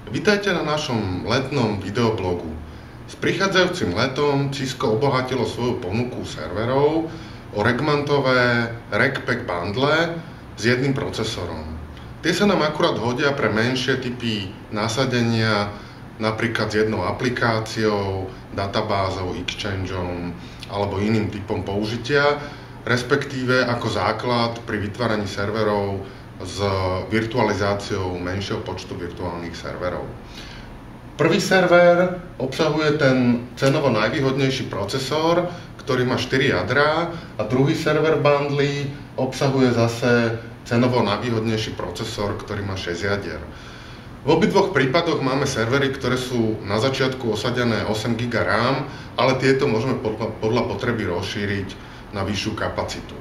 Vítajte na našom letnom videoblogu. S prichádzajúcim letom Cisco obohatilo svoju ponuku serverov o Regmantové Regpack bundle s jedným procesorom. Tie sa nám akurát hodia pre menšie typy nasadenia, napríklad s jednou aplikáciou, databázou, exchangeom alebo iným typom použitia, respektíve ako základ pri vytváraní serverov s virtualizáciou menšieho počtu virtuálnych serverov. Prvý server obsahuje ten cenovo najvýhodnejší procesor, ktorý má 4 jadrá, a druhý server bundle obsahuje zase cenovo najvýhodnejší procesor, ktorý má 6 jadier. V obidvoch prípadoch máme servery, ktoré sú na začiatku osadené 8 GB RAM, ale tieto môžeme podľa potreby rozšíriť na vyššiu kapacitu.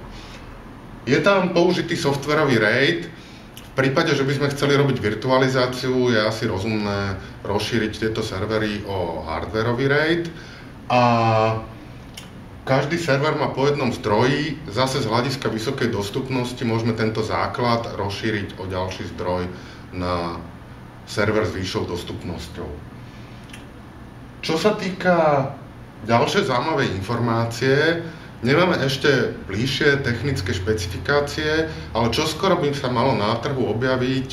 Je tam použitý softwarový RAID. V prípade, že by sme chceli robiť virtualizáciu, je asi rozumné rozšíriť tieto servery o hardwarový RAID. A každý server má po jednom zdroji. Zase z hľadiska vysokej dostupnosti môžeme tento základ rozšíriť o ďalší zdroj na server s vyššou dostupnosťou. Čo sa týka ďalšej zaujímavej informácie, nemáme ešte bližšie technické špecifikácie, ale čoskoro by sa malo na trhu objaviť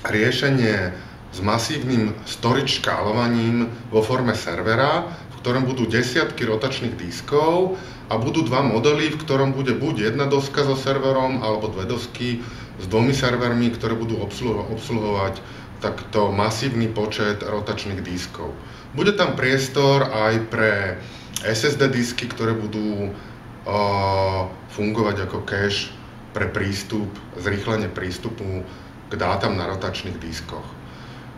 riešenie s masívnym storage škálovaním vo forme servera, v ktorom budú desiatky rotačných diskov a budú dva modely, v ktorom bude buď jedna doska so serverom alebo dve dosky s dvomi servermi, ktoré budú obsluhovať takto masívny počet rotačných diskov. Bude tam priestor aj pre SSD disky, ktoré budú fungovať ako cache pre prístup, zrýchlenie prístupu k dátam na rotačných diskoch.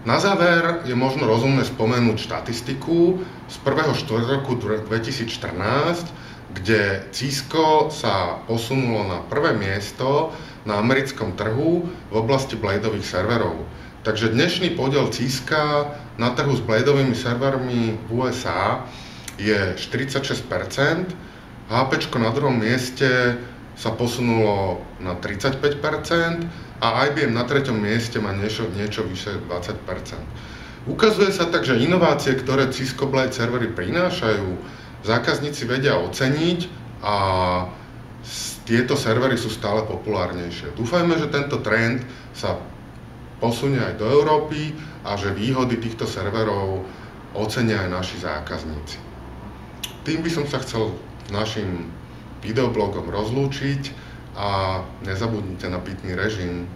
Na záver je možno rozumné spomenúť štatistiku z prvého štvrťroku 2014, kde Cisco sa posunulo na prvé miesto na americkom trhu v oblasti bladeových serverov. Takže dnešný podiel Cisca na trhu s bladeovými servermi v USA je 46%, HPčko na druhom mieste sa posunulo na 35% a IBM na treťom mieste má niečo vyše 20%. Ukazuje sa tak, že inovácie, ktoré Cisco Blade servery prinášajú, zákazníci vedia oceniť a tieto servery sú stále populárnejšie. Dúfajme, že tento trend sa posunie aj do Európy a že výhody týchto serverov ocenia aj naši zákazníci. Tým by som sa chcel s našim videoblogom rozlúčiť a nezabudnite na pitný režim.